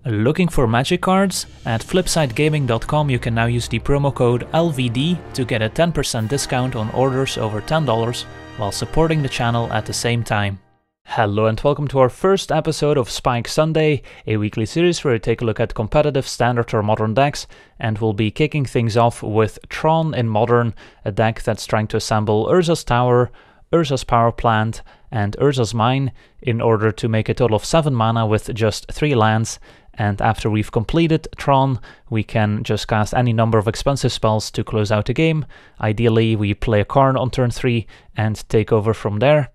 Looking for magic cards? At flipsidegaming.com you can now use the promo code LVD to get a 10% discount on orders over $10 while supporting the channel at the same time. Hello and welcome to our first episode of Spike Sunday, a weekly series where we take a look at competitive, standard or modern decks, and we'll be kicking things off with Tron in Modern, a deck that's trying to assemble Urza's Tower, Urza's Power Plant, and Urza's Mine in order to make a total of 7 mana with just 3 lands. And after we've completed Tron, we can just cast any number of expensive spells to close out the game. Ideally, we play a Karn on turn 3 and take over from there.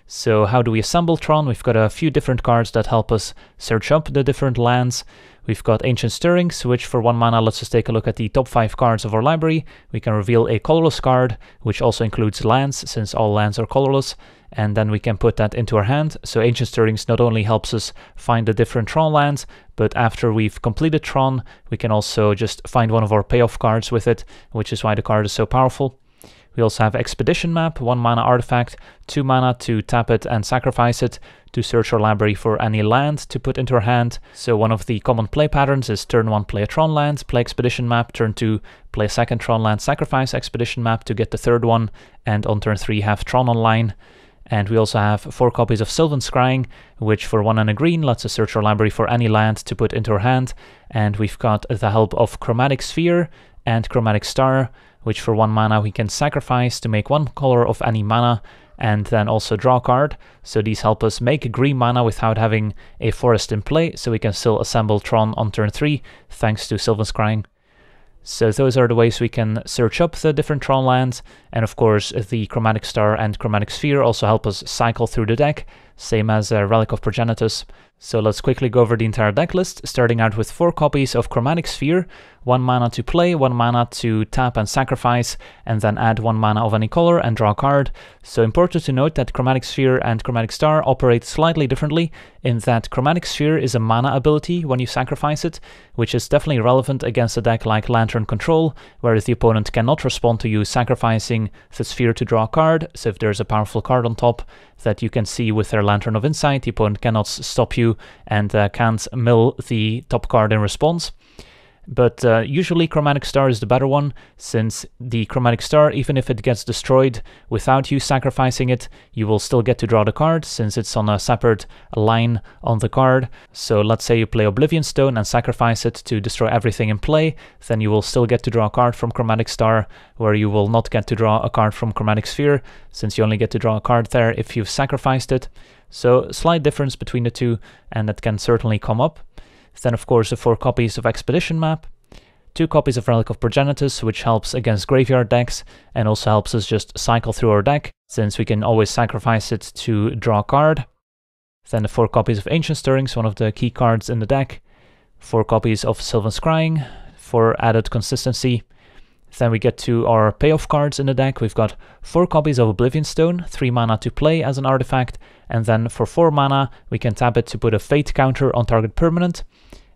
So how do we assemble Tron? We've got a few different cards that help us search up the different lands. We've got Ancient Stirrings, which for 1 mana lets us take a look at the top 5 cards of our library. We can reveal a colorless card, which also includes lands, since all lands are colorless, and then we can put that into our hand. So Ancient Stirrings not only helps us find the different Tron lands, but after we've completed Tron, we can also just find one of our payoff cards with it, which is why the card is so powerful. We also have Expedition Map, 1 mana artifact, 2 mana to tap it and sacrifice it to search our library for any land to put into our hand. So one of the common play patterns is turn 1 play a Tron land, play Expedition Map, turn 2 play a second Tron land, sacrifice Expedition Map to get the third one, and on turn 3 have Tron online. And we also have 4 copies of Sylvan Scrying, which for 1 and a green lets us search our library for any land to put into our hand. And we've got the help of Chromatic Sphere and Chromatic Star, which for 1 mana we can sacrifice to make 1 color of any mana and then also draw a card. So these help us make green mana without having a forest in play, so we can still assemble Tron on turn 3 thanks to Sylvan Scrying. So those are the ways we can search up the different Tron lands, and of course the Chromatic Star and Chromatic Sphere also help us cycle through the deck, same as Relic of Progenitus. So let's quickly go over the entire deck list, starting out with 4 copies of Chromatic Sphere, 1 mana to play, 1 mana to tap and sacrifice, and then add 1 mana of any color and draw a card. So important to note that Chromatic Sphere and Chromatic Star operate slightly differently, in that Chromatic Sphere is a mana ability when you sacrifice it, which is definitely relevant against a deck like Lantern Control, where the opponent cannot respond to you sacrificing the sphere to draw a card. So if there's a powerful card on top that you can see with their Lantern of Insight, the opponent cannot stop you and can't mill the top card in response. But usually Chromatic Star is the better one, since the Chromatic Star, even if it gets destroyed without you sacrificing it, you will still get to draw the card, since it's on a separate line on the card. So let's say you play Oblivion Stone and sacrifice it to destroy everything in play, then you will still get to draw a card from Chromatic Star, where you will not get to draw a card from Chromatic Sphere, since you only get to draw a card there if you've sacrificed it. So slight difference between the two, and that can certainly come up. Then of course the 4 copies of Expedition Map, 2 copies of Relic of Progenitus, which helps against graveyard decks and also helps us just cycle through our deck, since we can always sacrifice it to draw a card. Then the 4 copies of Ancient Stirrings, one of the key cards in the deck, 4 copies of Sylvan Scrying for added consistency. Then we get to our payoff cards in the deck. We've got 4 copies of Oblivion Stone, 3 mana to play as an artifact, and then for 4 mana we can tap it to put a fate counter on target permanent,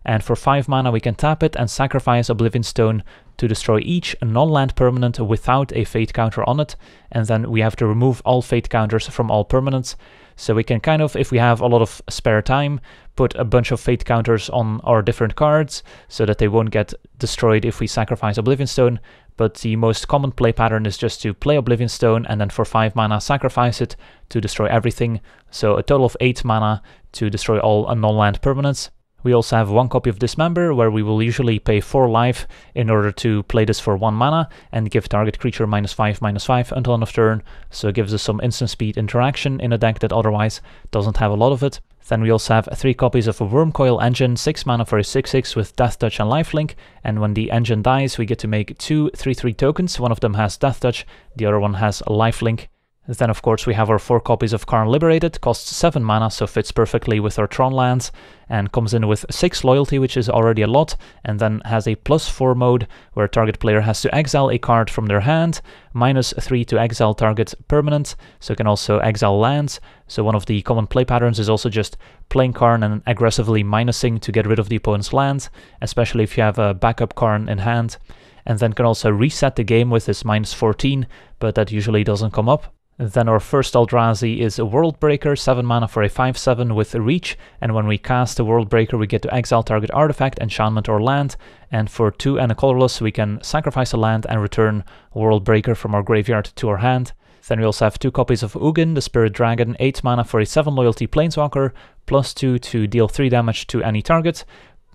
and for 5 mana we can tap it and sacrifice Oblivion Stone to destroy each non-land permanent without a fate counter on it, and then we have to remove all fate counters from all permanents. So we can kind of, if we have a lot of spare time, put a bunch of fate counters on our different cards so that they won't get destroyed if we sacrifice Oblivion Stone. But the most common play pattern is just to play Oblivion Stone and then for 5 mana sacrifice it to destroy everything. So a total of 8 mana to destroy all non-land permanents. We also have 1 copy of Dismember, where we will usually pay 4 life in order to play this for 1 mana and give target creature -5/-5 until end of turn, so it gives us some instant speed interaction in a deck that otherwise doesn't have a lot of it. Then we also have 3 copies of a Wurmcoil Engine, 6 mana for a 6/6 with Death Touch and Lifelink, and when the engine dies we get to make 2 3/3 tokens. One of them has Death Touch, the other one has Lifelink. Then of course we have our 4 copies of Karn Liberated, costs 7 mana, so fits perfectly with our Tron lands, and comes in with 6 loyalty, which is already a lot, and then has a +4 mode, where target player has to exile a card from their hand, -3 to exile target permanent, so it can also exile lands. So one of the common play patterns is also just playing Karn and aggressively minusing to get rid of the opponent's land, especially if you have a backup Karn in hand, and then can also reset the game with this -14, but that usually doesn't come up. Then our first Eldrazi is a World Breaker, 7 mana for a 5/7 with Reach, and when we cast a World Breaker we get to exile target artifact, enchantment or land, and for 2 and a colorless we can sacrifice a land and return World Breaker from our graveyard to our hand. Then we also have 2 copies of Ugin, the Spirit Dragon, 8 mana for a 7 loyalty Planeswalker, +2 to deal 3 damage to any target,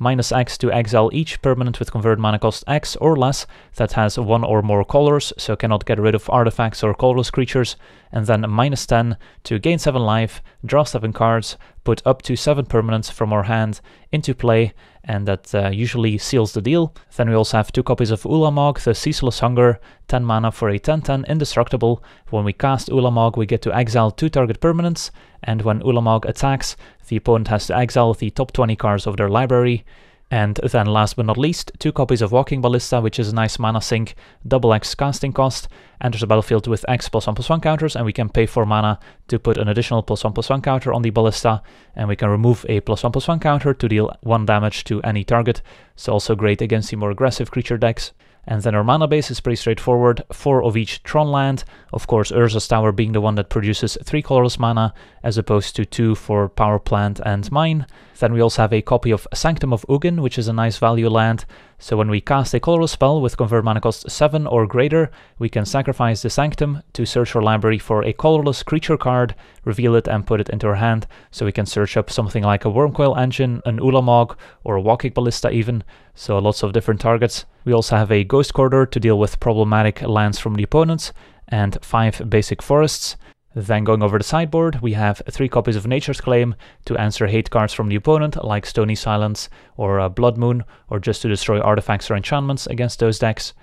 -X to exile each permanent with convert mana cost X or less that has 1 or more colors, so cannot get rid of artifacts or colorless creatures, and then -10 to gain 7 life, draw 7 cards, put up to 7 permanents from our hand into play, and that usually seals the deal. Then we also have 2 copies of Ulamog, the Ceaseless Hunger, 10 mana for a 10/10 indestructible. When we cast Ulamog we get to exile 2 target permanents, and when Ulamog attacks, the opponent has to exile the top 20 cards of their library. And then last but not least, 2 copies of Walking Ballista, which is a nice mana sink, double X casting cost, enters the battlefield with X +1/+1 counters, and we can pay 4 mana to put an additional +1/+1 counter on the Ballista, and we can remove a +1/+1 counter to deal 1 damage to any target, so also great against the more aggressive creature decks. And then our mana base is pretty straightforward, 4 of each Tron land, of course Urza's Tower being the one that produces 3 colorless mana, as opposed to 2 for Power Plant and Mine. Then we also have a copy of Sanctum of Ugin, which is a nice value land, so when we cast a colorless spell with convert mana cost 7 or greater, we can sacrifice the Sanctum to search our library for a colorless creature card, reveal it and put it into our hand, so we can search up something like a Wurmcoil Engine, an Ulamog, or a Walking Ballista even, so lots of different targets. We also have a Ghost Corridor to deal with problematic lands from the opponents, and 5 basic forests. Then going over the sideboard, we have 3 copies of Nature's Claim to answer hate cards from the opponent, like Stony Silence or Blood Moon, or just to destroy artifacts or enchantments against those decks.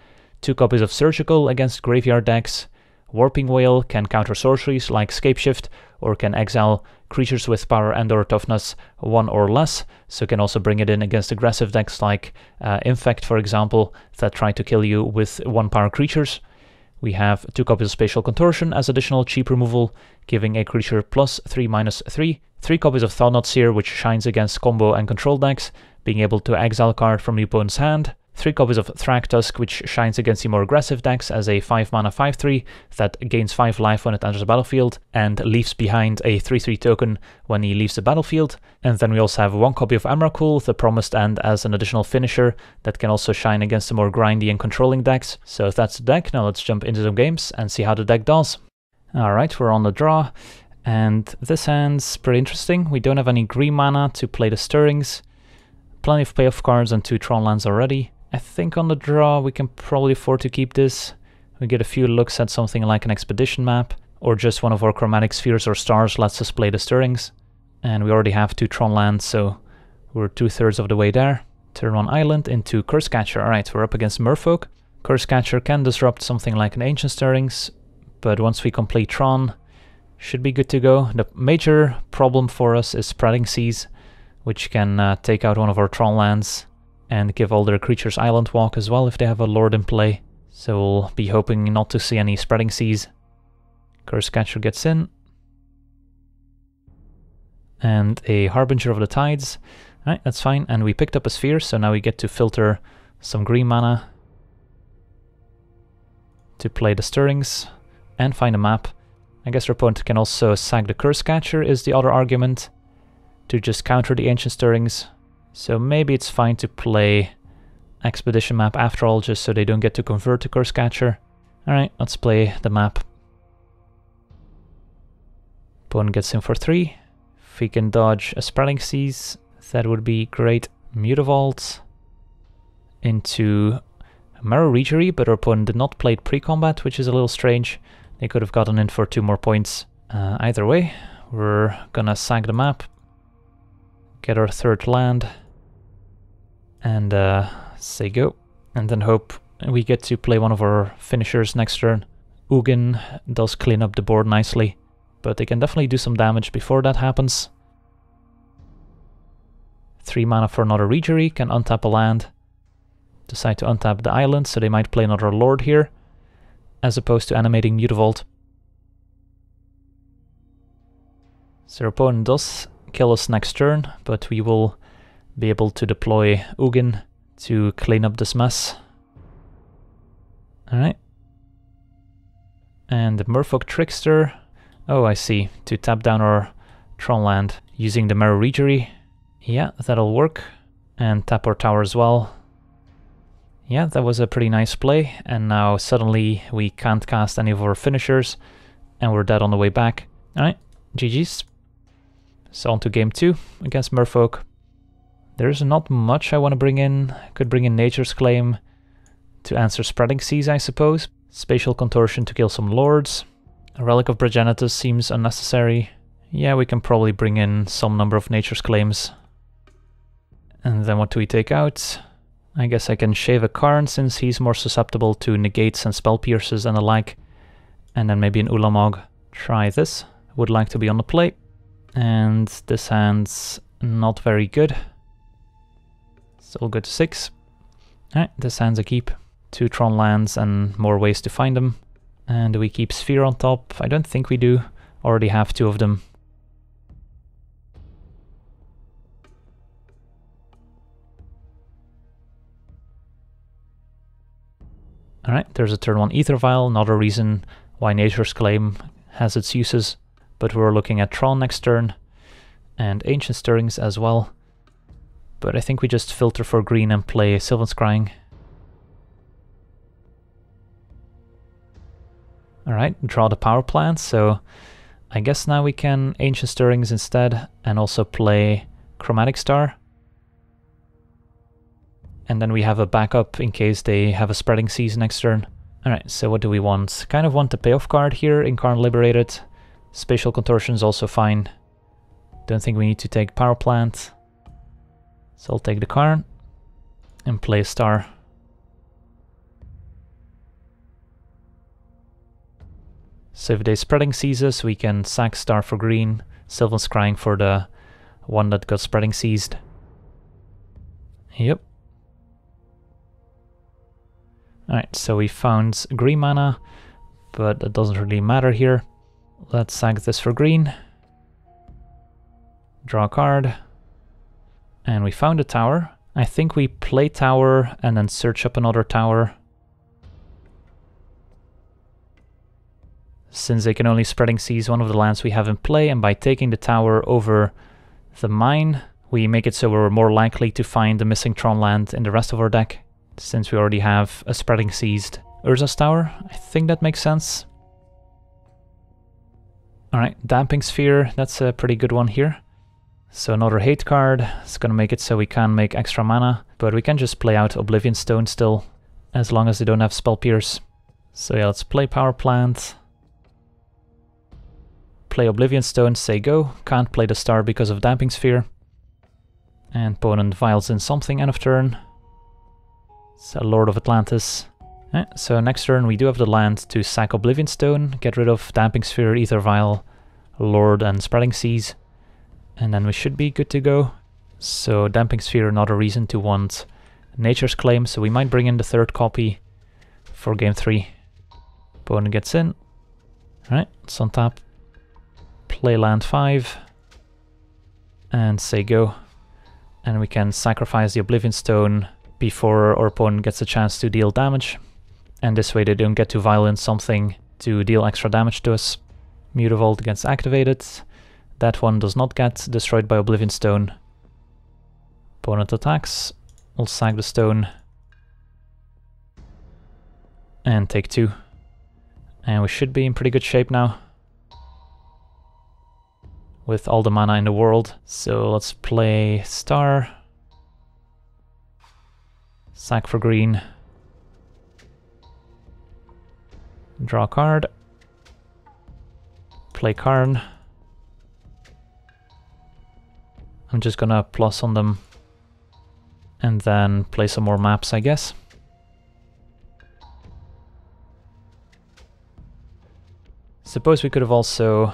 2 copies of Surgical against graveyard decks. Warping Wail can counter sorceries like Scapeshift, or can exile creatures with power and/or toughness 1 or less, so can also bring it in against aggressive decks like Infect, for example, that try to kill you with 1 power creatures. We have 2 copies of Spatial Contortion as additional cheap removal, giving a creature +3/-3. 3 copies of Thought-Knot Seer, which shines against combo and control decks, being able to exile a card from the opponent's hand. 3 copies of Thragtusk, which shines against the more aggressive decks as a 5 mana 5/3 that gains 5 life when it enters the battlefield and leaves behind a 3/3 token when he leaves the battlefield. And then we also have 1 copy of Emrakul, the Promised End, as an additional finisher that can also shine against the more grindy and controlling decks. So if that's the deck, now let's jump into some games and see how the deck does. Alright, we're on the draw, and this hand's pretty interesting. We don't have any green mana to play the Stirrings. Plenty of payoff cards and 2 Tron lands already. I think on the draw we can probably afford to keep this. We get a few looks at something like an Expedition map, or just one of our Chromatic Spheres or Stars lets us play the Stirrings. And we already have 2 Tron lands, so we're 2/3 of the way there. Turn 1 Island into Cursecatcher. Alright, we're up against Merfolk. Cursecatcher can disrupt something like an Ancient Stirrings, but once we complete Tron, should be good to go. The major problem for us is Spreading Seas, which can take out one of our Tron lands and give all their creatures Island Walk as well if they have a Lord in play. So we'll be hoping not to see any Spreading Seas. Cursecatcher gets in. And a Harbinger of the Tides. Alright, that's fine. And we picked up a Sphere, so now we get to filter some green mana to play the Stirrings and find a map. I guess our opponent can also sack the Cursecatcher is the other argument, to just counter the Ancient Stirrings. So maybe it's fine to play Expedition map after all, just so they don't get to convert to Cursecatcher. Alright, let's play the map. Opponent gets in for 3. If we can dodge a Spreading Seas, that would be great. Mutavault into Marrow Regery, but our opponent did not play it pre-combat, which is a little strange. They could have gotten in for 2 more points. Either way, we're gonna sack the map, get our 3rd land, and say go. And then hope we get to play one of our finishers next turn. Ugin does clean up the board nicely, but they can definitely do some damage before that happens. 3 mana for another Regery, can untap a land. Decide to untap the island, so they might play another Lord here, as opposed to animating Mutavault. So our opponent does kill us next turn, but we will be able to deploy Ugin to clean up this mess. Alright. And the Merfolk Trickster. Oh, I see. To tap down our Tron land using the Marrow Regery. Yeah, that'll work. And tap our tower as well. Yeah, that was a pretty nice play. And now suddenly we can't cast any of our finishers. And we're dead on the way back. Alright, GG's. So on to game 2 against Merfolk. There's not much I want to bring in. Could bring in Nature's Claim to answer Spreading Seas, I suppose. Spatial Contortion to kill some lords. A Relic of Progenitus seems unnecessary. Yeah, we can probably bring in some number of Nature's Claims. And then what do we take out? I guess I can shave a Karn since he's more susceptible to negates and spell pierces and the like. And then maybe an Ulamog. Try this. Would like to be on the play. And this hand's not very good. Still good to 6. Alright, this hand's a keep. 2 Tron lands and more ways to find them. And do we keep Sphere on top? I don't think we do. Already have 2 of them. Alright, there's a turn 1 Ether Vial, another reason why Nature's Claim has its uses. But we're looking at Tron next turn, and Ancient Stirrings as well. But I think we just filter for green and play Sylvan Scrying. Alright, draw the power plant, so I guess now we can Ancient Stirrings instead, and also play Chromatic Star. And then we have a backup in case they have a Spreading Seas next turn. Alright, so what do we want? Kind of want the payoff card here in Karn Liberated. Spatial Contortion is also fine. Don't think we need to take Power Plant. So I'll take the Karn and play a Star. So if they Spreading Seas, we can sack Star for green, Sylvan Scrying for the one that got Spreading Seased. Yep. Alright, so we found green mana, but that doesn't really matter here. Let's sack this for green. Draw a card. And we found a tower. I think we play tower and then search up another tower. Since they can only Spreading Seas one of the lands we have in play, and by taking the tower over the mine, we make it so we're more likely to find the missing Tron land in the rest of our deck, since we already have a Spreading Seased Urza's tower. I think that makes sense. Alright, Damping Sphere, that's a pretty good one here. So another hate card, it's gonna make it so we can make extra mana, but we can just play out Oblivion Stone still, as long as they don't have Spell Pierce. So yeah, let's play Power Plant. Play Oblivion Stone, say go. Can't play the Star because of Damping Sphere. And opponent vials in something end of turn. So Lord of Atlantis. So next turn we do have the land to sack Oblivion Stone, get rid of Damping Sphere, Ether Vial, Lord and Spreading Seas. And then we should be good to go. So Damping Sphere, another reason to want Nature's Claim, so we might bring in the 3rd copy for game 3. Opponent gets in. Alright, it's on tap. Play land 5. And say go. And we can sacrifice the Oblivion Stone before our opponent gets a chance to deal damage. And this way they don't get to violence something to deal extra damage to us. Mutavault gets activated. That one does not get destroyed by Oblivion Stone. Opponent attacks. We'll sack the stone. And take 2. And we should be in pretty good shape now. With all the mana in the world. So let's play Star. Sack for green. Draw a card. Play Karn. I'm just gonna plus on them. And then play some more maps, I guess. Suppose we could have also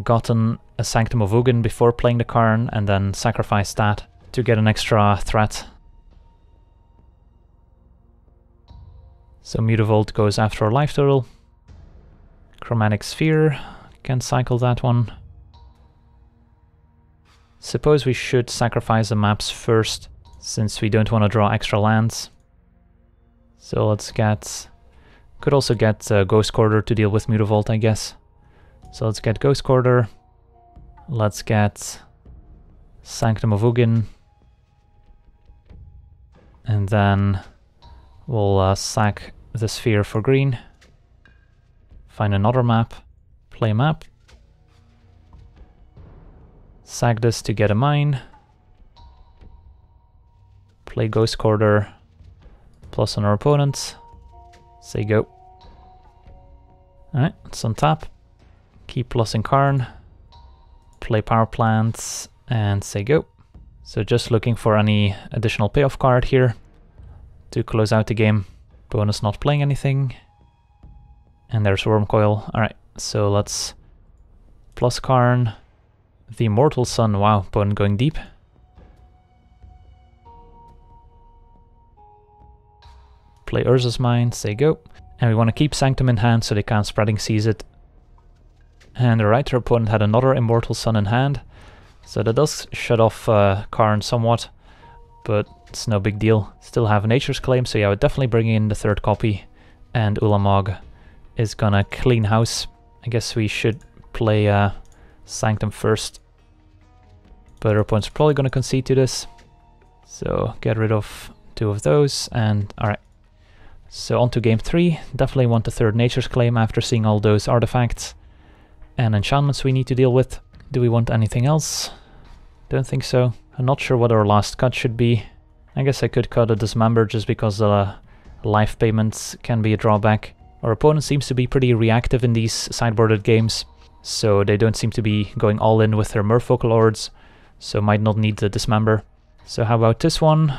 gotten a Sanctum of Ugin before playing the Karn and then sacrificed that to get an extra threat. So Mutavault goes after our life total. Chromatic Sphere, can cycle that one. Suppose we should sacrifice the maps first, since we don't want to draw extra lands. So let's get Could also get Ghost Quarter to deal with Mutavault, I guess. So let's get Ghost Quarter. Let's get Sanctum of Ugin. And then we'll sack the Sphere for green. Find another map. Play map. Sack this to get a mine. Play Ghost Quarter. Plus on our opponent. Say go. Alright, it's on tap. Keep plussing Karn. Play power plants and say go. So just looking for any additional payoff card here to close out the game. Bonus not playing anything. And there's Wurmcoil. Alright, so let's plus Karn. The Immortal Sun. Wow, opponent going deep. Play Urza's Mine, say go. And we want to keep Sanctum in hand so they can't Spreading Seas it. And alright, our opponent had another Immortal Sun in hand. So that does shut off Karn somewhat, but it's no big deal. Still have Nature's Claim, so yeah, I would definitely bring in the third copy. And Ulamog is gonna clean house. I guess we should play Sanctum first. But our opponent's probably gonna concede to this. So get rid of 2 of those, and alright. So on to game 3. Definitely want the third Nature's Claim after seeing all those artifacts and enchantments we need to deal with. Do we want anything else? Don't think so. I'm not sure what our last cut should be. I guess I could cut a Dismember just because life payments can be a drawback. Our opponent seems to be pretty reactive in these sideboarded games, so they don't seem to be going all in with their Merfolk Lords, so might not need the Dismember. So how about this one?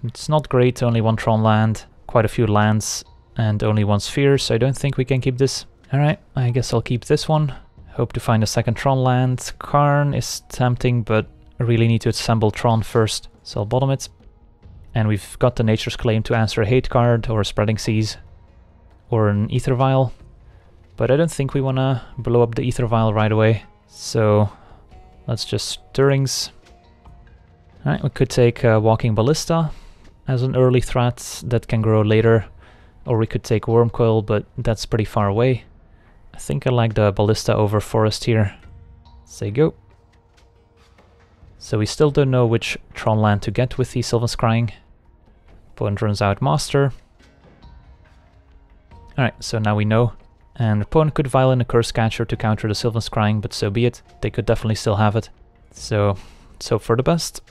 It's not great, only 1 Tron land, quite a few lands, and only 1 Sphere, so I don't think we can keep this. Alright, I guess I'll keep this one. Hope to find a second Tron land. Karn is tempting, but I really need to assemble Tron first, so I'll bottom it. And we've got the Nature's Claim to answer a hate card, or a Spreading Seas, or an Ether Vial. But I don't think we want to blow up the Ether Vial right away, so let's just Stirrings. Alright, we could take Walking Ballista as an early threat that can grow later, or we could take Wurmcoil, but that's pretty far away. I think I like the Ballista over Forest here. Say go. So we still don't know which Tron land to get with the Sylvan Scrying. Opponent runs out Master. Alright, so now we know. And opponent could vial in a Curse Catcher to counter the Sylvan Scrying, but so be it. They could definitely still have it. So let's hope for the best.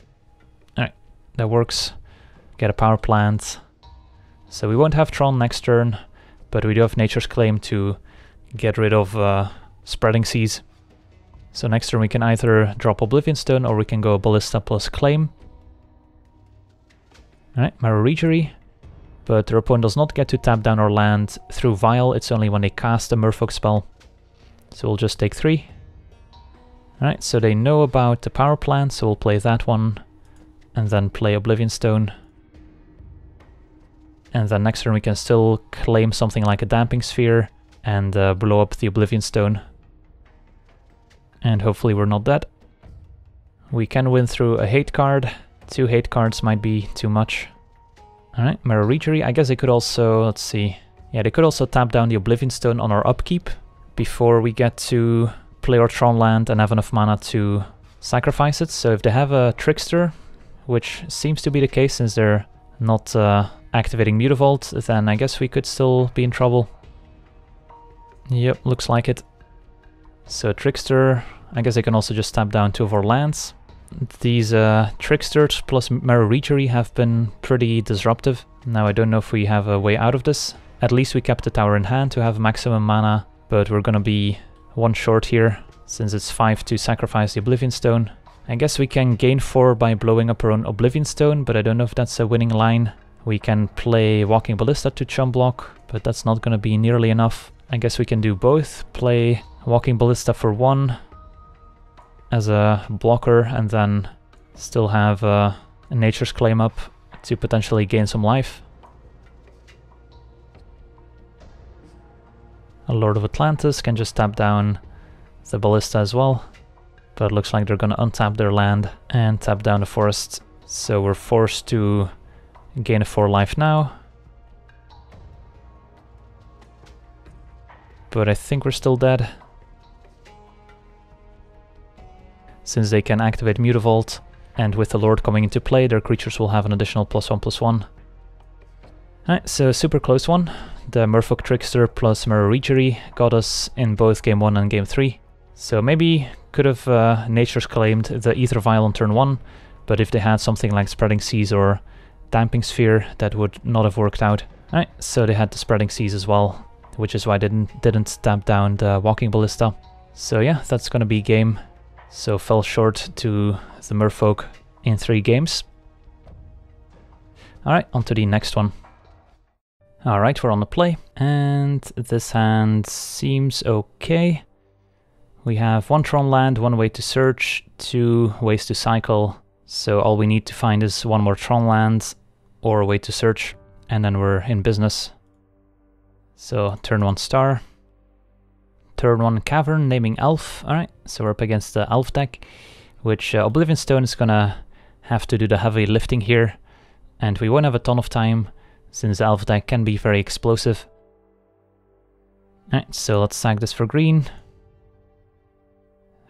Alright, that works. Get a power plant. So we won't have Tron next turn, but we do have Nature's Claim to get rid of Spreading Seas. So next turn we can either drop Oblivion Stone or we can go Ballista plus Claim. Alright, Marrow Reejery. But their opponent does not get to tap down our land through Vial, it's only when they cast a Merfolk spell. So we'll just take 3. Alright, so they know about the power plant, so we'll play that one. And then play Oblivion Stone. And then next turn we can still claim something like a Damping Sphere and blow up the Oblivion Stone. And hopefully we're not dead. We can win through a hate card. 2 hate cards might be too much. Alright, Marrow Reejery. I guess they could also, let's see. Yeah, they could also tap down the Oblivion Stone on our upkeep before we get to play our Tron land and have enough mana to sacrifice it. So if they have a Trickster, which seems to be the case since they're not activating Mutavault, then I guess we could still be in trouble. Yep, looks like it. So Trickster, I guess I can also just tap down 2 of our lands. These Tricksters plus Marrow Reejery have been pretty disruptive. Now I don't know if we have a way out of this. At least we kept the tower in hand to have maximum mana, but we're gonna be 1 short here, since it's 5 to sacrifice the Oblivion Stone. I guess we can gain 4 by blowing up our own Oblivion Stone, but I don't know if that's a winning line. We can play Walking Ballista to chump block, but that's not gonna be nearly enough. I guess we can do both. Play Walking Ballista for 1 as a blocker and then still have a Nature's Claim up to potentially gain some life. A Lord of Atlantis can just tap down the Ballista as well, but it looks like they're gonna untap their land and tap down the forest, so we're forced to gain a 4 life now. but I think we're still dead. Since they can activate Mutavault, and with the Lord coming into play, their creatures will have an additional +1/+1. Alright, so super close one. The Merfolk Trickster plus Mirror got us in both Game 1 and Game 3. So maybe could have Nature's Claimed the Aether Vial on turn 1, but if they had something like Spreading Seas or Damping Sphere, that would not have worked out. Alright, so they had the Spreading Seas as well, which is why I didn't tap down the Walking Ballista. So yeah, that's gonna be game. So fell short to the Merfolk in 3 games. Alright, on to the next one. Alright, we're on the play, and this hand seems okay. We have 1 Tron land, 1 way to search, 2 ways to cycle, so all we need to find is 1 more Tron land or a way to search, and then we're in business. So turn 1 Star. Turn 1 Cavern, naming Elf. Alright, so we're up against the Elf deck, which Oblivion Stone is gonna have to do the heavy lifting here, and we won't have a ton of time, since the Elf deck can be very explosive. Alright, so let's sack this for green.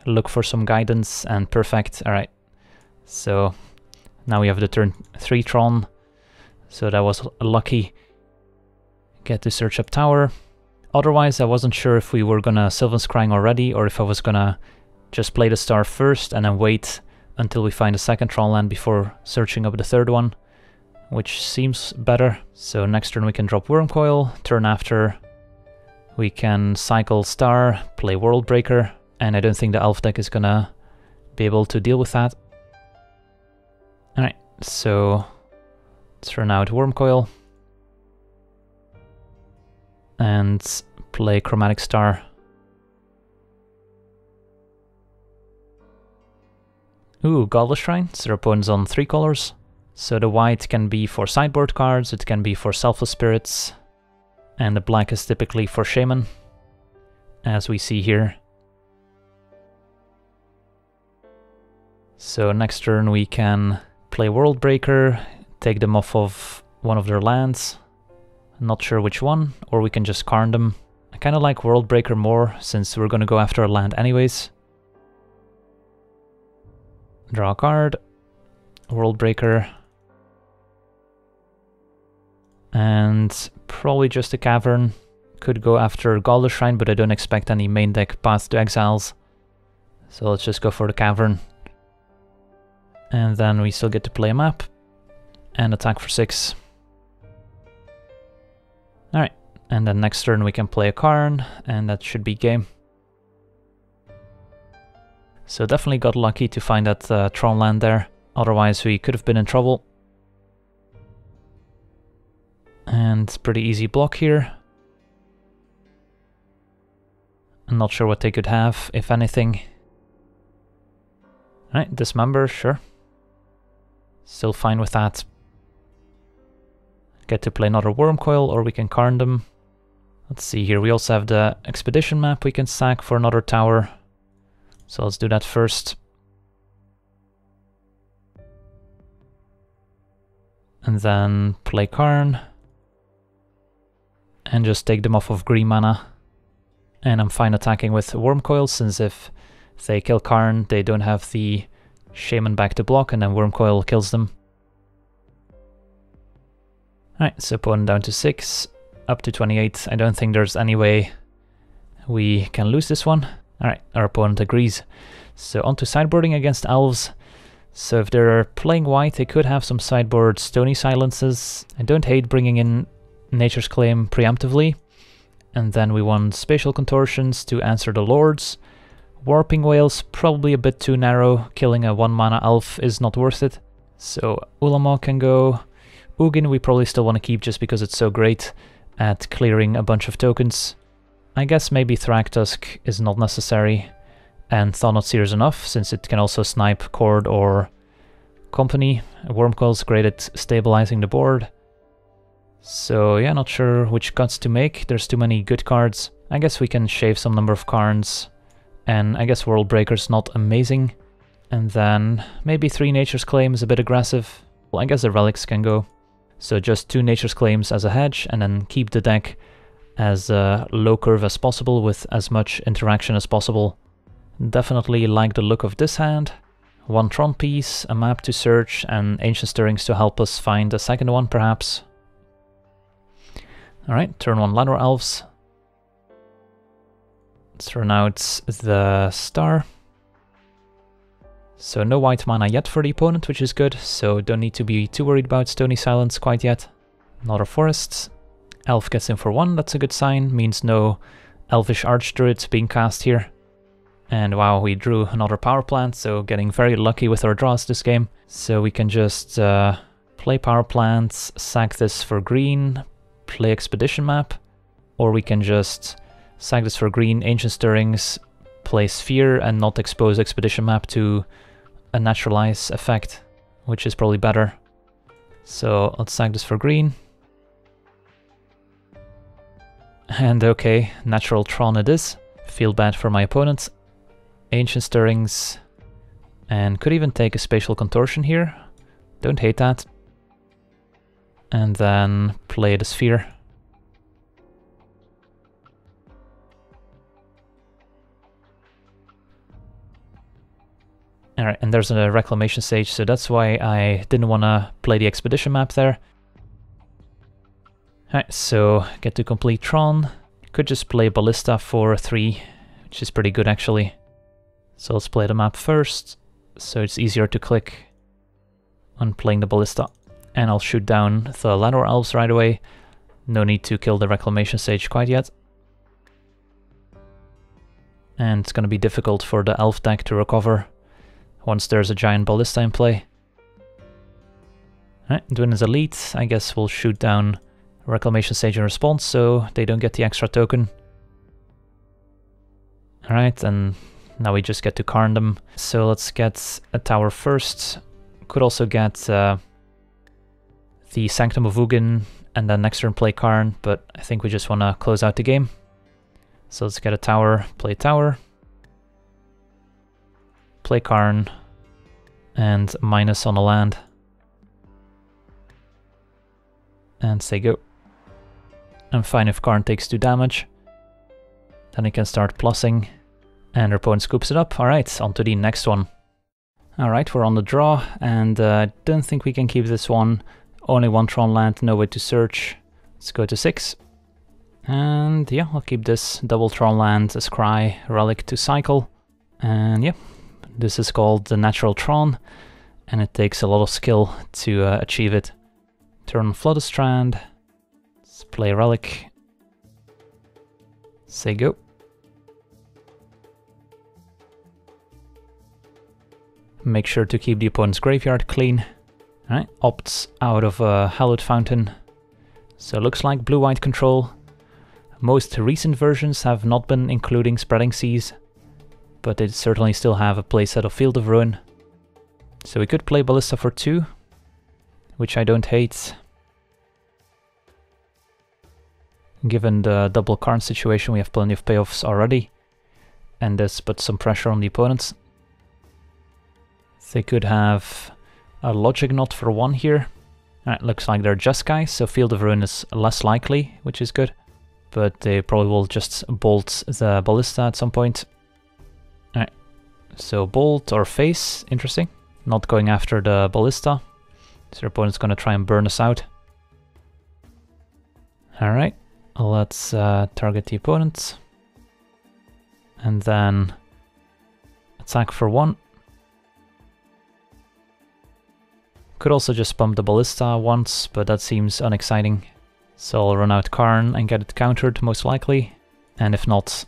Look for some guidance, and perfect. Alright, so now we have the turn 3 Tron, so that was lucky. Get to search up tower. Otherwise, I wasn't sure if we were gonna Sylvan Scrying already, or if I was gonna just play the Star first and then wait until we find a second Tron land before searching up the third one, which seems better. So next turn we can drop Wurmcoil, turn after we can cycle Star, play World Breaker, and I don't think the Elf deck is gonna be able to deal with that. Alright, so turn out Wurmcoil and play Chromatic Star. Ooh, Godless Shrine, so their opponent's on 3 colors. So the white can be for sideboard cards, it can be for Selfless Spirits, and the black is typically for Shaman, as we see here. So next turn we can play World Breaker, take them off of one of their lands. Not sure which one, or we can just Karn them. I kind of like World Breaker more, since we're going to go after a land anyways. Draw a card, World Breaker, and probably just a Cavern. Could go after Godless Shrine, but I don't expect any main deck Path to Exiles. So let's just go for the Cavern. And then we still get to play a map, and attack for 6. Alright, and then next turn we can play a Karn, and that should be game. So definitely got lucky to find that Tron land there, otherwise we could have been in trouble. And pretty easy block here. I'm not sure what they could have, if anything. Alright, Dismember, sure. Still fine with that. Get to play another Wurmcoil, or we can Karn them. Let's see here, we also have the Expedition map we can sack for another tower. So let's do that first. And then play Karn. And just take them off of green mana. And I'm fine attacking with Wurmcoil, since if they kill Karn, they don't have the Shaman back to block, and then Wurmcoil kills them. Alright, so opponent down to 6, up to 28. I don't think there's any way we can lose this one. Alright, our opponent agrees. So on to sideboarding against Elves. So if they're playing white, they could have some sideboard Stony Silences. I don't hate bringing in Nature's Claim preemptively. And then we want Spatial Contortions to answer the Lords. Warping Wail's probably a bit too narrow. Killing a 1-mana Elf is not worth it. So Ulamog can go. Ugin we probably still want to keep just because it's so great at clearing a bunch of tokens. I guess maybe Thragtusk is not necessary, and Thought-Knot Seer is enough, since it can also snipe Cord or Company. Wurmcoil's great at stabilizing the board. So yeah, not sure which cuts to make, there's too many good cards. I guess we can shave some number of Karns, and I guess World Breaker's not amazing. And then maybe 3 Nature's Claim is a bit aggressive. Well, I guess the Relics can go. So just 2 Nature's Claims as a hedge, and then keep the deck as low curve as possible with as much interaction as possible. Definitely like the look of this hand. 1 Tron piece, a map to search, and Ancient Stirrings to help us find a second one perhaps. Alright, turn 1 Ladder Elves. Let's turn out the Star. So no white mana yet for the opponent, which is good, so don't need to be too worried about Stony Silence quite yet. Another Forest. Elf gets in for 1, that's a good sign, means no Elvish Archdruid being cast here. And wow, we drew another power plant, so getting very lucky with our draws this game. So we can just play power plants, sack this for green, play Expedition Map, or we can just sack this for green, Ancient Stirrings, play Sphere and not expose Expedition Map to a Naturalize effect, which is probably better. So let's sack this for green. And okay, Natural Tron it is. Feel bad for my opponent. Ancient Stirrings, and could even take a Spatial Contortion here. Don't hate that. And then play the Sphere. Alright, and there's a Reclamation Sage, so that's why I didn't want to play the Expedition Map there. Alright, so get to complete Tron. Could just play Ballista for 3, which is pretty good actually. So let's play the map first, so it's easier to click on playing the Ballista. And I'll shoot down the Ladder Elves right away. No need to kill the Reclamation Sage quite yet. And it's going to be difficult for the Elf deck to recover once there's a giant Ballista in play. Alright, Dwin is elite. I guess we'll shoot down Reclamation Sage in response so they don't get the extra token. Alright, and now we just get to Karn them. So let's get a tower first. Could also get the Sanctum of Ugin and then next turn play Karn, but I think we just want to close out the game. So let's get a tower, play tower, play Karn, and minus on a land. And say go. I'm fine if Karn takes 2 damage. Then he can start plussing. And our opponent scoops it up. Alright, on to the next one. Alright, we're on the draw, and don't think we can keep this one. Only 1 Tron land, no way to search. Let's go to 6. And yeah, I'll keep this double Tron land, a Scry, Relic to cycle. And yeah, this is called the Natural Tron, and it takes a lot of skill to achieve it. Turn Flood Strand. Let's play Relic. Say go. Make sure to keep the opponent's graveyard clean. Alright, opts out of a Hallowed Fountain. So it looks like blue-white control. Most recent versions have not been including Spreading Seas, but they certainly still have a playset of Field of Ruin. So we could play Ballista for 2, which I don't hate. Given the double Karn situation, we have plenty of payoffs already, and this puts some pressure on the opponents. They could have a Logic Knot for 1 here. Alright, looks like they're Jeskai, so Field of Ruin is less likely, which is good. But they probably will just bolt the Ballista at some point. Alright, so bolt or face, interesting. Not going after the Ballista, so their opponent's gonna try and burn us out. Alright, let's target the opponent. And then attack for 1. Could also just pump the Ballista once, but that seems unexciting. So I'll run out Karn and get it countered, most likely. And if not,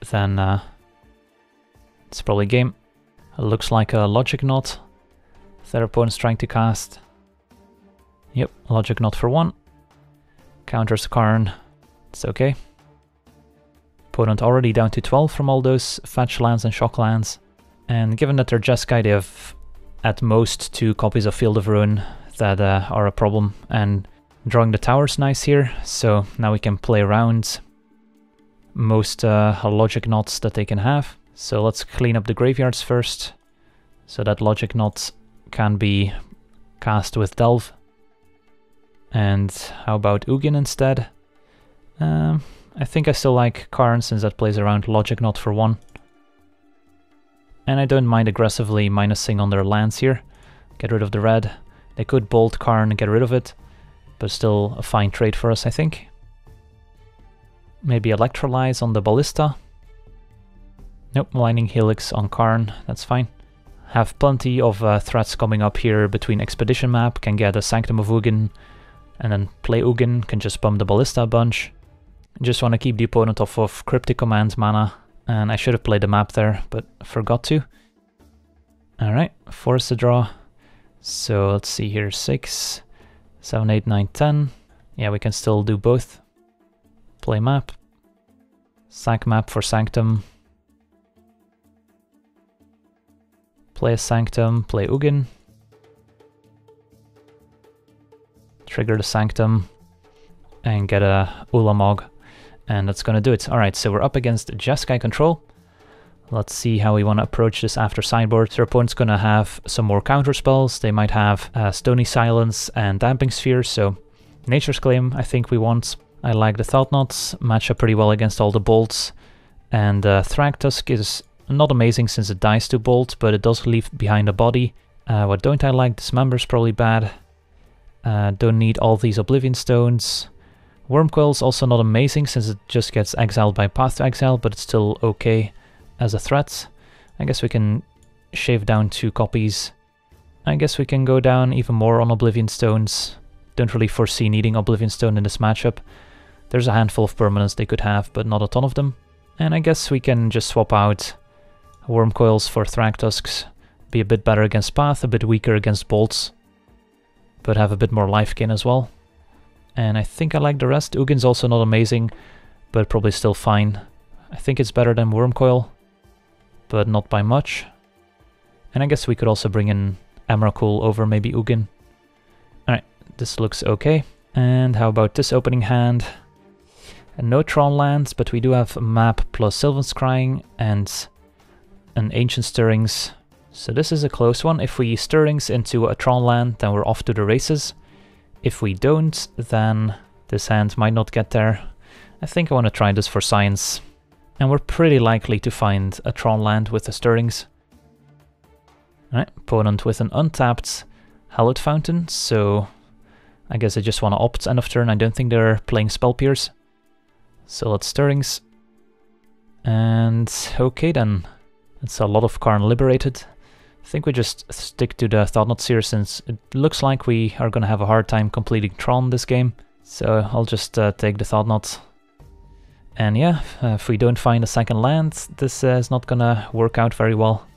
then it's probably game. It looks like a Logic Knot. Their opponent's trying to cast. Yep, Logic Knot for 1. Counters Karn. It's okay. Opponent already down to 12 from all those fetch lands and shock lands. And given that they're Jeskai, they have at most 2 copies of Field of Ruin that are a problem, and drawing the tower's nice here, so now we can play around most Logic Knots that they can have. So let's clean up the graveyards first, so that Logic Knot can be cast with Delve. And how about Ugin instead? I think I still like Karn since that plays around Logic Knot for 1. And I don't mind aggressively minusing on their lands here. Get rid of the red. They could bolt Karn and get rid of it, but still a fine trade for us, I think. Maybe Electrolyze on the Ballista. Nope, Lightning Helix on Karn, that's fine. Have plenty of threats coming up here between Expedition Map, can get a Sanctum of Ugin, and then play Ugin, can just bump the Ballista a bunch. Just want to keep the opponent off of Cryptic Command mana, and I should have played the map there, but forgot to. Alright, force the draw. So let's see here, 6, 7, 8, 9, 10. Yeah, we can still do both. Play map. Sack map for Sanctum. Play a Sanctum, play Ugin. Trigger the Sanctum and get a Ulamog. And that's gonna do it. Alright, so we're up against Jeskai control. Let's see how we want to approach this after sideboard. So our opponent's gonna have some more counter spells. They might have Stony Silence and Damping Sphere, so Nature's Claim I think we want. I like the Thought-Knots, match up pretty well against all the bolts. And Thragtusk is not amazing since it dies to bolt, but it does leave behind a body. What don't I like? Dismember's probably bad. Don't need all these Oblivion Stones. Wurmcoil's also not amazing since it just gets exiled by Path to Exile, but it's still okay as a threat. I guess we can shave down 2 copies. I guess we can go down even more on Oblivion Stones. Don't really foresee needing Oblivion Stone in this matchup. There's a handful of permanents they could have, but not a ton of them. And I guess we can just swap out Wurmcoils for Thragtusks. Be a bit better against Path, a bit weaker against bolts, but have a bit more life gain as well. And I think I like the rest. Ugin's also not amazing, but probably still fine. I think it's better than Wurmcoil, but not by much. And I guess we could also bring in Emrakul over maybe Ugin. Alright, this looks okay. And how about this opening hand? And no Tron lands, but we do have a map plus Sylvan Scrying and an Ancient Stirrings. So this is a close one. If we Stirrings into a Tron land, then we're off to the races. If we don't, then this hand might not get there. I think I want to try this for science. And we're pretty likely to find a Tron land with the Stirrings. Alright, opponent with an untapped Hallowed Fountain, so I guess I just want to opt end of turn. I don't think they're playing Spell Pierce. So let's Stirrings. And okay then. It's a lot of Karn Liberated. I think we just stick to the Thought-Knot Seer since it looks like we are going to have a hard time completing Tron this game. So I'll just take the Thought-Knot. And yeah, if we don't find a second land, this is not going to work out very well.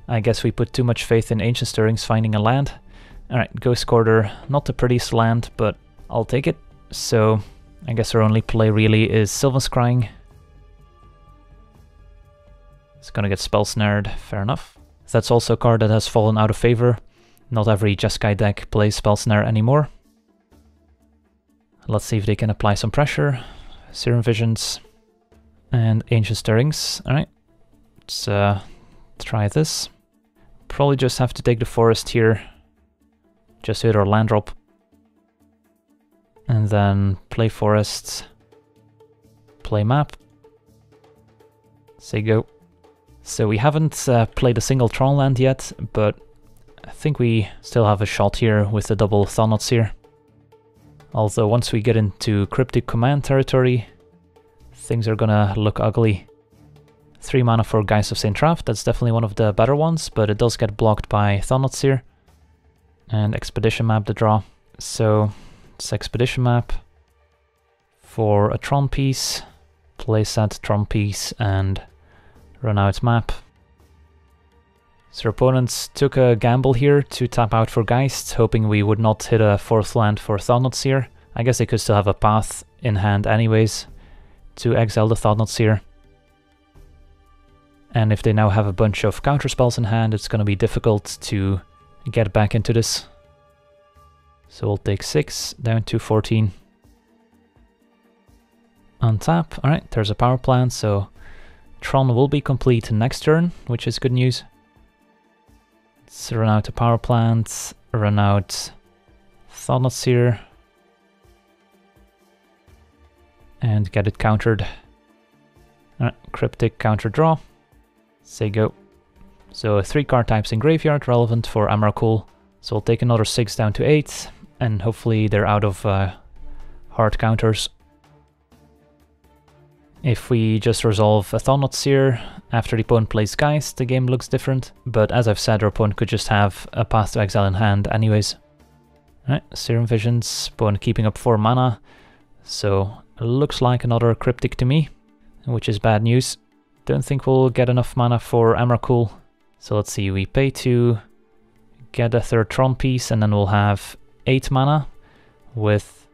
I guess we put too much faith in Ancient Stirrings finding a land. Alright, Ghost Quarter, not the prettiest land, but I'll take it. So I guess our only play really is Sylvan Scrying. It's gonna get spell snared, fair enough. That's also a card that has fallen out of favor. Not every Jeskai deck plays spell snare anymore. Let's see if they can apply some pressure. Serum Visions and Ancient Stirrings. Alright, let's try this. Probably just have to take the forest here. Just hit our land drop. And then play forest. Play map. Say go. So we haven't played a single Tron land yet, but I think we still have a shot here with the double Thought-Knot Seer. Although once we get into Cryptic Command territory, things are gonna look ugly. 3 mana for Geist of St. Traft, that's definitely one of the better ones, but it does get blocked by Thought-Knot Seer. And Expedition Map to draw. So it's Expedition Map for a Tron piece, playset Tron piece, and run out map. So our opponents took a gamble here to tap out for Geist, hoping we would not hit a 4th land for Thought-Knot Seer. I guess they could still have a path in hand anyways to exile the Thought-Knot Seer. And if they now have a bunch of counterspells in hand, it's going to be difficult to get back into this. So we'll take 6, down to 14. Untap, alright, there's a power plant, so Tron will be complete next turn, which is good news. Let's run out a power plant, run out Thought-Knot Seer. and get it countered. Cryptic counter draw. Say go. So 3 card types in graveyard relevant for Emrakul. So we'll take another 6 down to 8, and hopefully they're out of hard counters. If we just resolve a Thought-Knot Seer after the opponent plays Geist, the game looks different, but as I've said, our opponent could just have a Path to Exile in hand anyways. Alright, Serum Visions, opponent keeping up 4 mana, so it looks like another Cryptic to me, which is bad news. Don't think we'll get enough mana for Emrakul, so let's see, we pay to get a 3rd Tron piece, and then we'll have 8 mana with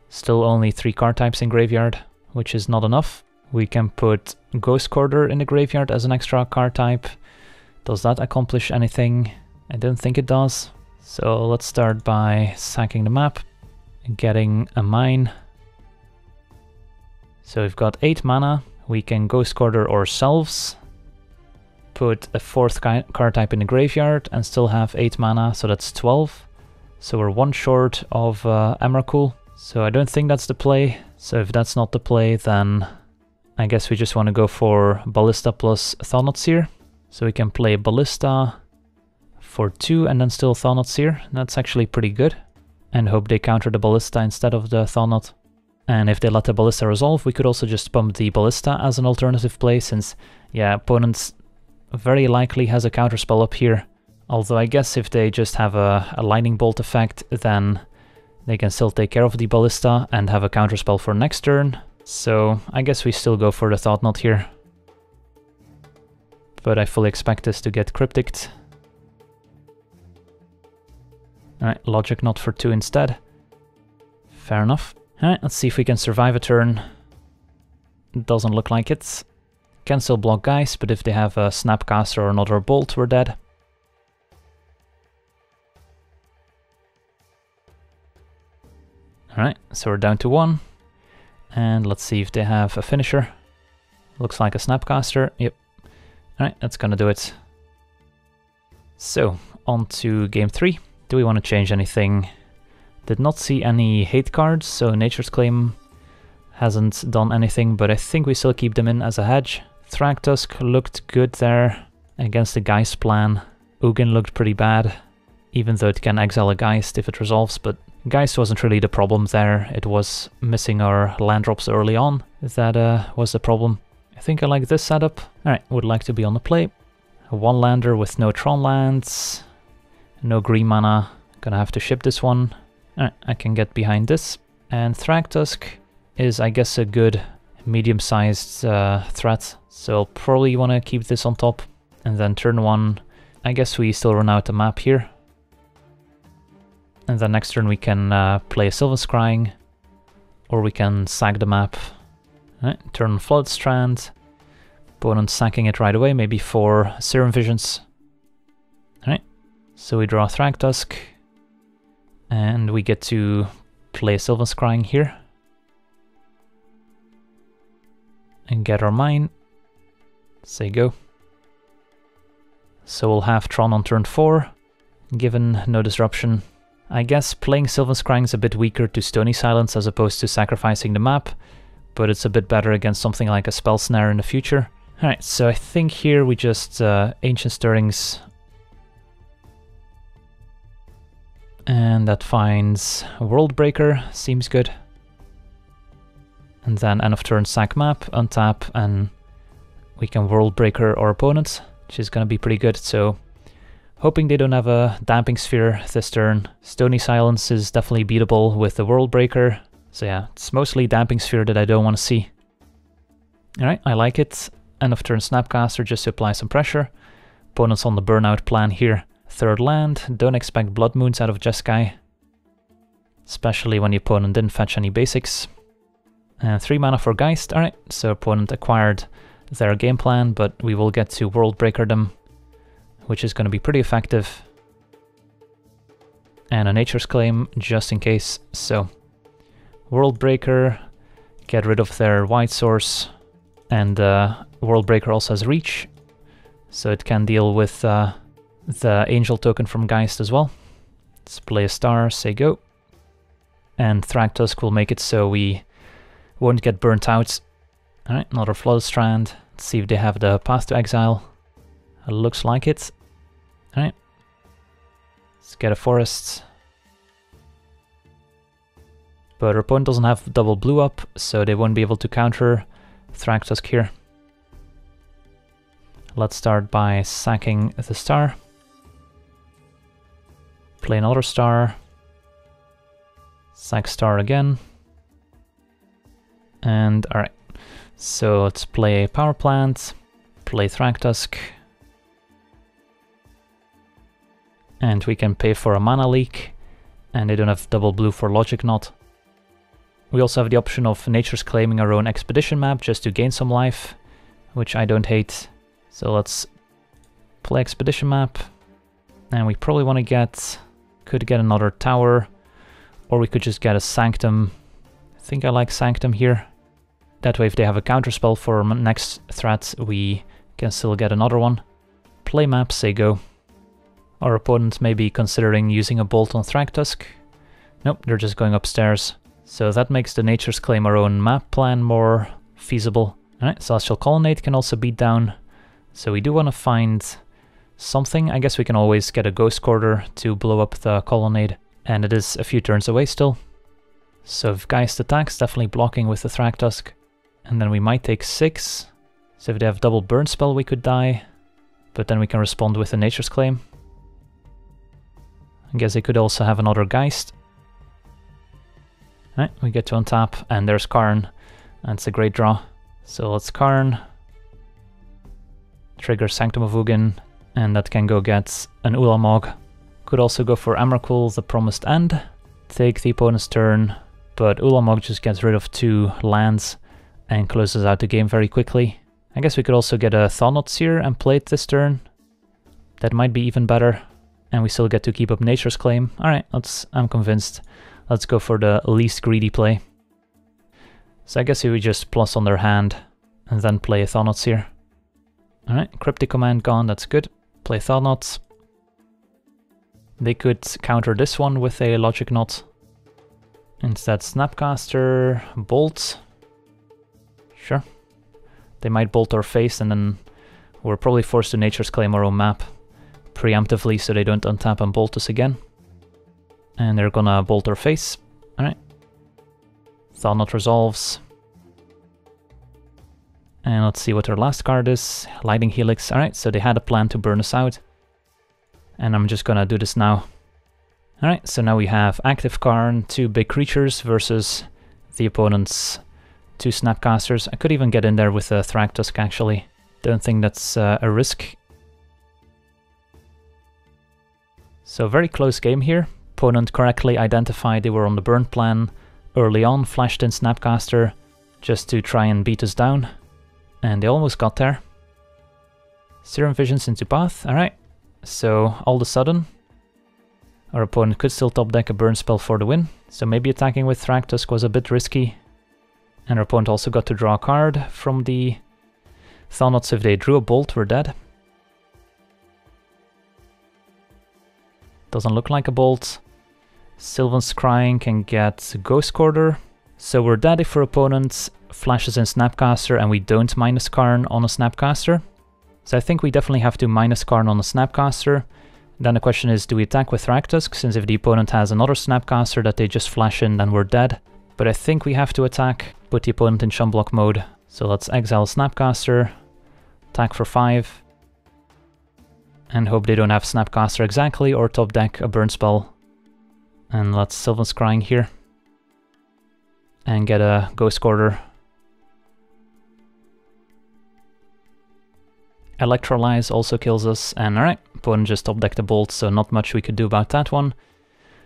still only 3 card types in graveyard, which is not enough. We can put Ghost Quarter in the graveyard as an extra card type. Does that accomplish anything? I don't think it does. So let's start by sacking the map and getting a mine. So we've got 8 mana. We can Ghost Quarter ourselves, put a 4th card type in the graveyard and still have 8 mana, so that's 12. So we're 1 short of Emrakul. So I don't think that's the play. So if that's not the play, then I guess we just want to go for Ballista plus Thought-Knot Seer. So we can play Ballista for 2 and then still Thought-Knot Seer. That's actually pretty good. And hope they counter the Ballista instead of the Thought-Knot. And if they let the Ballista resolve, we could also just pump the Ballista as an alternative play, since, yeah, opponents very likely has a counterspell up here. Although I guess if they just have a Lightning Bolt effect, then they can still take care of the Ballista and have a counterspell for next turn. So I guess we still go for the Thought-Knot here. But I fully expect this to get Crypticed. Alright, Logic Knot for 2 instead. Fair enough. Alright, let's see if we can survive a turn. Doesn't look like it. Can still block Geist, but if they have a Snapcaster or another Bolt, we're dead. Alright, so we're down to 1. And let's see if they have a finisher. Looks like a Snapcaster. Yep. Alright, that's gonna do it. So, on to game 3. Do we want to change anything? Did not see any hate cards, so Nature's Claim hasn't done anything, but I think we still keep them in as a hedge. Thragtusk looked good there against the Geist plan. Ugin looked pretty bad, even though it can exile a Geist if it resolves, but Geist wasn't really the problem there. It was missing our land drops early on that was the problem. I think I like this setup. Alright, would like to be on the play. A 1-lander with no Tron lands, no green mana. Gonna have to ship this one. Alright, I can get behind this. And Thragtusk is, I guess, a good medium-sized threat. So I'll probably want to keep this on top. And then turn 1, I guess we still run out the map here. And then next turn we can play a Sylvan Scrying, or we can sack the map. Right, turn Flood Strand, opponent sacking it right away, maybe for Serum Visions. Alright, so we draw Thragtusk, and we get to play Sylvan Scrying here. And get our mine. Say go. So we'll have Tron on turn 4, given no disruption. I guess playing Sylvan Scrying is a bit weaker to Stony Silence as opposed to sacrificing the map, but it's a bit better against something like a Spell Snare in the future. Alright, so I think here we just Ancient Stirrings. And that finds Worldbreaker, seems good. And then end of turn sack map, untap, and we can Worldbreaker our opponent, which is gonna be pretty good, so hoping they don't have a Damping Sphere this turn. Stony Silence is definitely beatable with the Worldbreaker. So yeah, it's mostly Damping Sphere that I don't want to see. Alright, I like it. End of turn Snapcaster just to apply some pressure. Opponent's on the burnout plan here. 3rd land, don't expect Blood Moons out of Jeskai. Especially when the opponent didn't fetch any basics. And 3 mana for Geist, alright, so opponent acquired their game plan, but we will get to Worldbreaker them, which is going to be pretty effective. And a Nature's Claim, just in case. So, Worldbreaker, get rid of their white source, and Worldbreaker also has Reach, so it can deal with the Angel token from Geist as well. Let's play a star, say go. And Thragtusk will make it so we won't get burnt out. Alright, another Flooded Strand. Let's see if they have the Path to Exile. It looks like it. Alright. Let's get a Forest. But our opponent doesn't have double blue up, so they won't be able to counter Thragtusk here. Let's start by sacking the star. Play another star. Sack star again. And alright. So let's play Power Plant, play Thragtusk. And we can pay for a mana leak. And they don't have double blue for Logic Knot. We also have the option of Nature's claiming our own expedition map just to gain some life, which I don't hate. So let's play expedition map. And we probably want to could get another tower, or we could just get a Sanctum. I think I like Sanctum here. That way if they have a counterspell for next threat, we can still get another one. Play map, say go. Our opponent may be considering using a bolt on Thragtusk. Nope, they're just going upstairs. So that makes the Nature's Claim our own map plan more feasible. Alright, Celestial Colonnade can also beat down. So we do want to find something. I guess we can always get a Ghost Quarter to blow up the Colonnade. And it is a few turns away still. So if Geist attacks, definitely blocking with the Thragtusk. And then we might take 6. So if they have double burn spell, we could die. But then we can respond with a Nature's Claim. I guess they could also have another Geist. Alright, we get to untap, and there's Karn. And it's a great draw. So let's Karn. Trigger Sanctum of Ugin, and that can go get an Ulamog. Could also go for Emrakul, the Promised End. Take the opponent's turn, but Ulamog just gets rid of 2 lands and closes out the game very quickly. I guess we could also get a Thought-Knot Seer and play it this turn. That might be even better. And we still get to keep up Nature's Claim. Alright, I'm convinced. Let's go for the least greedy play. So I guess we would just plus on their hand and then play a Thought-Knot Seer. Alright, Cryptic Command gone, that's good. Play Thought-Knots. They could counter this one with a Logic Knot. Instead Snapcaster, Bolt. Sure. They might bolt our face and then we're probably forced to Nature's Claim our own map preemptively so they don't untap and bolt us again. And they're gonna bolt our face. Alright. Thought-Knot resolves. And let's see what their last card is. Lightning Helix. Alright, so they had a plan to burn us out. And I'm just gonna do this now. Alright, so now we have active Karn, 2 big creatures versus the opponent's 2 Snapcasters. I could even get in there with a Thragtusk actually. Don't think that's a risk. So very close game here. Opponent correctly identified they were on the burn plan early on, flashed in Snapcaster just to try and beat us down. And they almost got there. Serum Visions into path, alright. So all of a sudden, our opponent could still top deck a burn spell for the win. So maybe attacking with Thragtusk was a bit risky. And our opponent also got to draw a card from the Thought-Knots. If they drew a bolt, we're dead. Doesn't look like a bolt. Sylvan Scrying can get Ghost Quarter. So we're dead if our opponent flashes in Snapcaster and we don't minus Karn on a Snapcaster. So I think we definitely have to minus Karn on a Snapcaster. Then the question is, do we attack with Thragtusk? Since if the opponent has another Snapcaster that they just flash in, then we're dead. But I think we have to attack, put the opponent in chump block mode. So let's exile Snapcaster, attack for 5. And hope they don't have Snapcaster exactly, or top deck a burn spell. And let's Sylvan Scrying here. And get a Ghost Quarter. Electrolyze also kills us, and alright, opponent just top decked a bolt, so not much we could do about that one.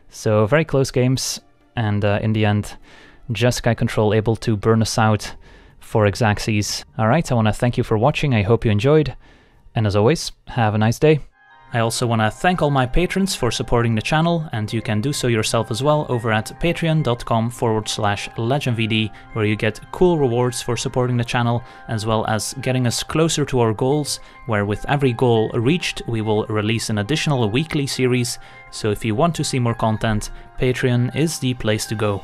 So very close games, and in the end, Jeskai Control able to burn us out for Xaxes. Alright, I want to thank you for watching, I hope you enjoyed, and as always, have a nice day. I also want to thank all my patrons for supporting the channel, and you can do so yourself as well over at patreon.com/LegenVD, where you get cool rewards for supporting the channel, as well as getting us closer to our goals, where with every goal reached, we will release an additional weekly series. So if you want to see more content, Patreon is the place to go.